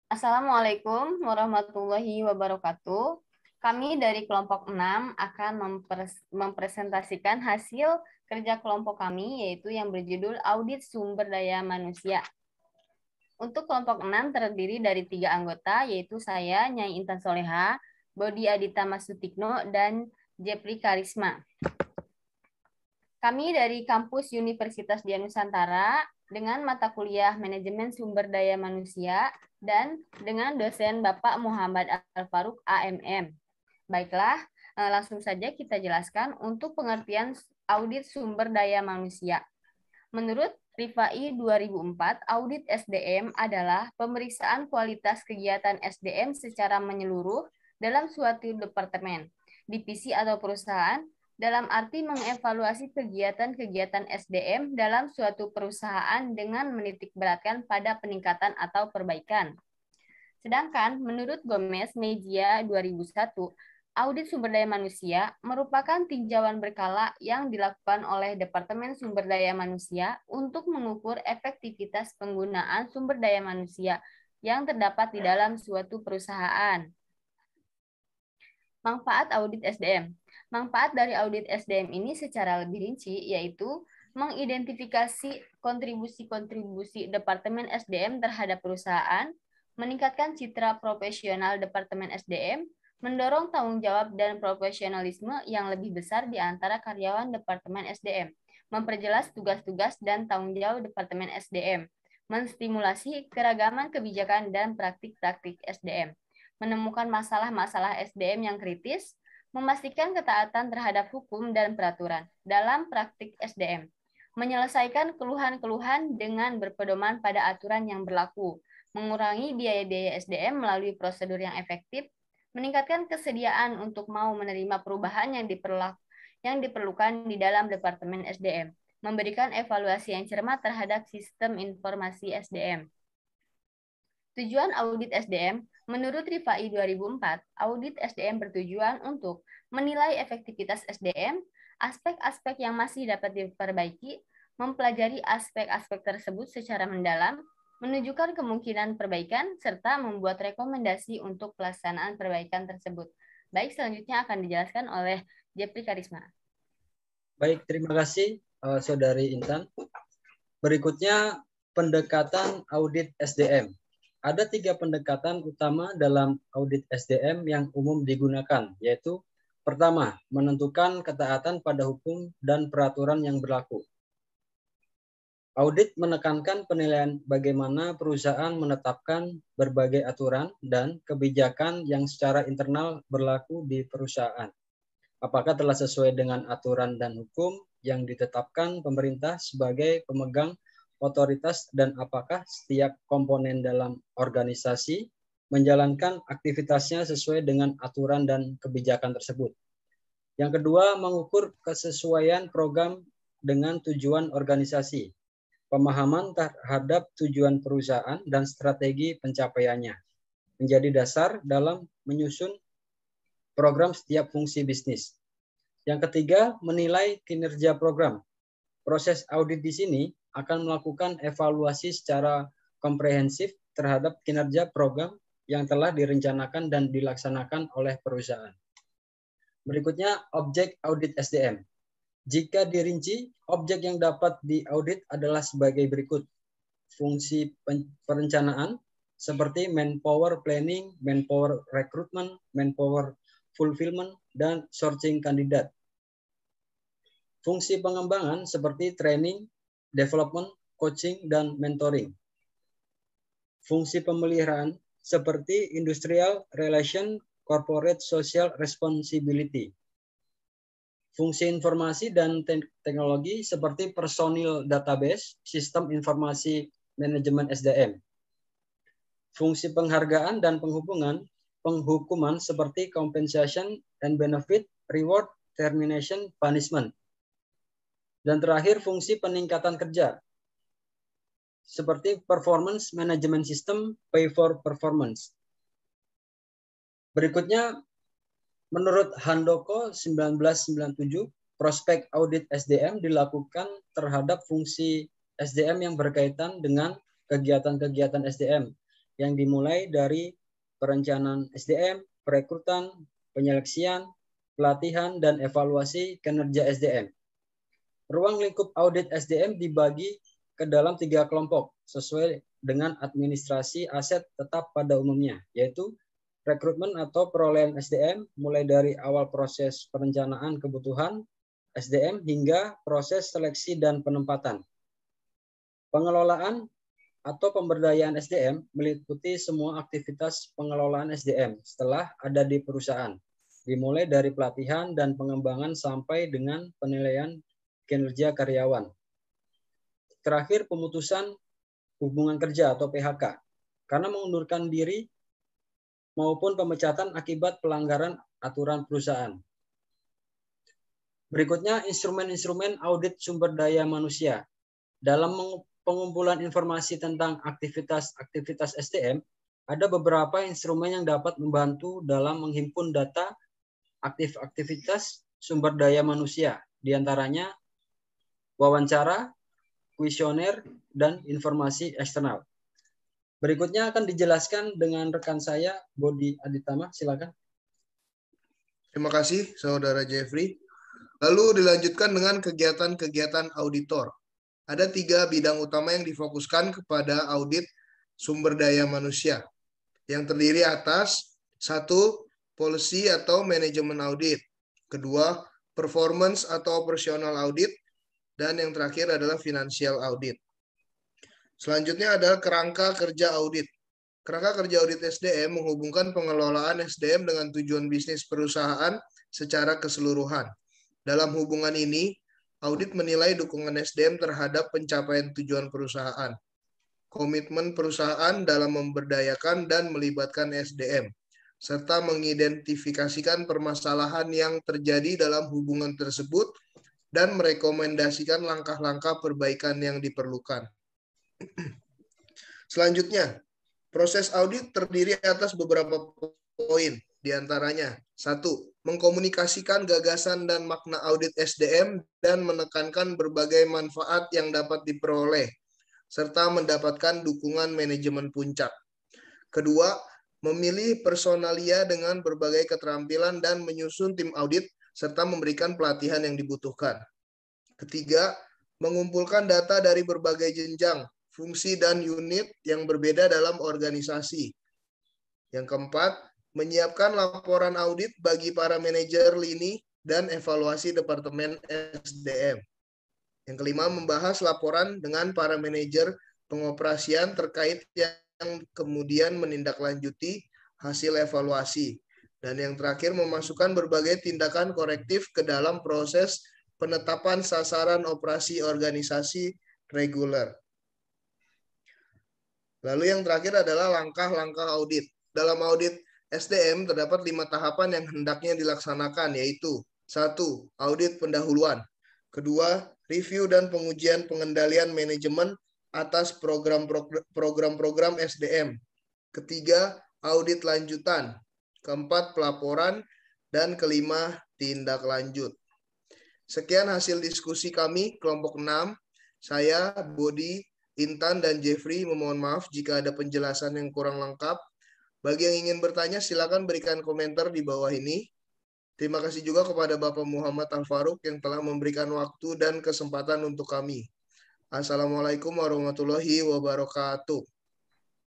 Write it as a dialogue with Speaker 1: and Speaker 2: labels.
Speaker 1: Assalamualaikum warahmatullahi wabarakatuh. Kami dari kelompok 6 akan mempresentasikan hasil kerja kelompok kami, yaitu yang berjudul Audit Sumber Daya Manusia. Untuk kelompok 6 terdiri dari 3 anggota, yaitu saya, Nyai Intan Soleha, Bodi Adita Masutikno, dan Jepri Karisma. Kami dari kampus Universitas Dian Nusantara dengan mata kuliah Manajemen Sumber Daya Manusia dan dengan dosen Bapak Muhammad Al-Faruq AMM. Baiklah, langsung saja kita jelaskan untuk pengertian audit sumber daya manusia. Menurut Rifai 2004, audit SDM adalah pemeriksaan kualitas kegiatan SDM secara menyeluruh dalam suatu departemen, divisi atau perusahaan, dalam arti mengevaluasi kegiatan-kegiatan SDM dalam suatu perusahaan dengan menitikberatkan pada peningkatan atau perbaikan. Sedangkan menurut Gomez Mejia 2001, audit sumber daya manusia merupakan tinjauan berkala yang dilakukan oleh Departemen Sumber Daya Manusia untuk mengukur efektivitas penggunaan sumber daya manusia yang terdapat di dalam suatu perusahaan. Manfaat audit SDM. Manfaat dari audit SDM ini secara lebih rinci yaitu mengidentifikasi kontribusi-kontribusi Departemen SDM terhadap perusahaan, meningkatkan citra profesional Departemen SDM, mendorong tanggung jawab dan profesionalisme yang lebih besar di antara karyawan Departemen SDM, memperjelas tugas-tugas dan tanggung jawab Departemen SDM, menstimulasi keragaman kebijakan dan praktik-praktik SDM, menemukan masalah-masalah SDM yang kritis, memastikan ketaatan terhadap hukum dan peraturan dalam praktik SDM, menyelesaikan keluhan-keluhan dengan berpedoman pada aturan yang berlaku, mengurangi biaya-biaya SDM melalui prosedur yang efektif, meningkatkan kesediaan untuk mau menerima perubahan yang diperlukan di dalam Departemen SDM, memberikan evaluasi yang cermat terhadap sistem informasi SDM. Tujuan audit SDM, menurut Rifai 2004, audit SDM bertujuan untuk menilai efektivitas SDM, aspek-aspek yang masih dapat diperbaiki, mempelajari aspek-aspek tersebut secara mendalam, menunjukkan kemungkinan perbaikan, serta membuat rekomendasi untuk pelaksanaan perbaikan tersebut. Baik, selanjutnya akan dijelaskan oleh Jepri Karisma.
Speaker 2: Baik, terima kasih Saudari Intan. Berikutnya pendekatan audit SDM. Ada 3 pendekatan utama dalam audit SDM yang umum digunakan, yaitu pertama, menentukan ketaatan pada hukum dan peraturan yang berlaku. Audit menekankan penilaian bagaimana perusahaan menetapkan berbagai aturan dan kebijakan yang secara internal berlaku di perusahaan. Apakah telah sesuai dengan aturan dan hukum yang ditetapkan pemerintah sebagai pemegang otoritas dan apakah setiap komponen dalam organisasi menjalankan aktivitasnya sesuai dengan aturan dan kebijakan tersebut. Yang kedua, mengukur kesesuaian program dengan tujuan organisasi, pemahaman terhadap tujuan perusahaan dan strategi pencapaiannya menjadi dasar dalam menyusun program setiap fungsi bisnis. Yang ketiga, menilai kinerja program. Proses audit di sini akan melakukan evaluasi secara komprehensif terhadap kinerja program yang telah direncanakan dan dilaksanakan oleh perusahaan. Berikutnya, objek audit SDM. Jika dirinci, objek yang dapat diaudit adalah sebagai berikut. Fungsi perencanaan seperti manpower planning, manpower recruitment, manpower fulfillment, dan sourcing kandidat. Fungsi pengembangan seperti training, development, coaching, dan mentoring. Fungsi pemeliharaan seperti industrial relation, corporate social responsibility. Fungsi informasi dan teknologi seperti personil database, sistem informasi manajemen SDM. Fungsi penghargaan dan penghukuman seperti compensation and benefit, reward, termination, punishment. Dan terakhir, fungsi peningkatan kerja seperti performance management system, pay for performance. Berikutnya, menurut Handoko 1997, prospek audit SDM dilakukan terhadap fungsi SDM yang berkaitan dengan kegiatan-kegiatan SDM yang dimulai dari perencanaan SDM, perekrutan, penyeleksian, pelatihan, dan evaluasi kinerja SDM. Ruang lingkup audit SDM dibagi ke dalam 3 kelompok sesuai dengan administrasi aset tetap pada umumnya, yaitu rekrutmen atau perolehan SDM mulai dari awal proses perencanaan kebutuhan SDM hingga proses seleksi dan penempatan. Pengelolaan atau pemberdayaan SDM meliputi semua aktivitas pengelolaan SDM setelah ada di perusahaan, dimulai dari pelatihan dan pengembangan sampai dengan penilaian kinerja karyawan. Terakhir, pemutusan hubungan kerja atau PHK karena mengundurkan diri maupun pemecatan akibat pelanggaran aturan perusahaan. Berikutnya, instrumen-instrumen audit sumber daya manusia. Dalam pengumpulan informasi tentang aktivitas-aktivitas SDM, ada beberapa instrumen yang dapat membantu dalam menghimpun data aktivitas sumber daya manusia, diantaranya wawancara, kuesioner, dan informasi eksternal. Berikutnya akan dijelaskan dengan rekan saya, Bodi Aditama. Silakan.
Speaker 3: Terima kasih, Saudara Jeffrey. Lalu dilanjutkan dengan kegiatan-kegiatan auditor. Ada 3 bidang utama yang difokuskan kepada audit sumber daya manusia, yang terdiri atas 1. Policy atau manajemen audit, 2. Performance atau operasional audit, dan yang terakhir adalah financial audit. Selanjutnya adalah kerangka kerja audit. Kerangka kerja audit SDM menghubungkan pengelolaan SDM dengan tujuan bisnis perusahaan secara keseluruhan. Dalam hubungan ini, audit menilai dukungan SDM terhadap pencapaian tujuan perusahaan, komitmen perusahaan dalam memberdayakan dan melibatkan SDM, serta mengidentifikasikan permasalahan yang terjadi dalam hubungan tersebut dan merekomendasikan langkah-langkah perbaikan yang diperlukan. Selanjutnya, proses audit terdiri atas beberapa poin, diantaranya 1. Mengkomunikasikan gagasan dan makna audit SDM dan menekankan berbagai manfaat yang dapat diperoleh, serta mendapatkan dukungan manajemen puncak. 2. Memilih personalia dengan berbagai keterampilan dan menyusun tim audit, serta memberikan pelatihan yang dibutuhkan. 3. Mengumpulkan data dari berbagai jenjang, fungsi, dan unit yang berbeda dalam organisasi. Yang 4. Menyiapkan laporan audit bagi para manajer lini dan evaluasi departemen SDM. Yang 5. Membahas laporan dengan para manajer pengoperasian terkait yang kemudian menindaklanjuti hasil evaluasi. Dan yang terakhir, memasukkan berbagai tindakan korektif ke dalam proses penetapan sasaran operasi organisasi reguler. Lalu yang terakhir adalah langkah-langkah audit. Dalam audit SDM terdapat 5 tahapan yang hendaknya dilaksanakan, yaitu 1. Audit pendahuluan. 2. Review dan pengujian pengendalian manajemen atas program-program SDM. 3. Audit lanjutan. 4. Pelaporan. Dan 5. Tindak lanjut. Sekian hasil diskusi kami, kelompok 6. Saya, Bodi, Intan, dan Jeffrey memohon maaf jika ada penjelasan yang kurang lengkap. Bagi yang ingin bertanya, silakan berikan komentar di bawah ini. Terima kasih juga kepada Bapak Muhammad Al-Faruq yang telah memberikan waktu dan kesempatan untuk kami. Assalamualaikum warahmatullahi wabarakatuh.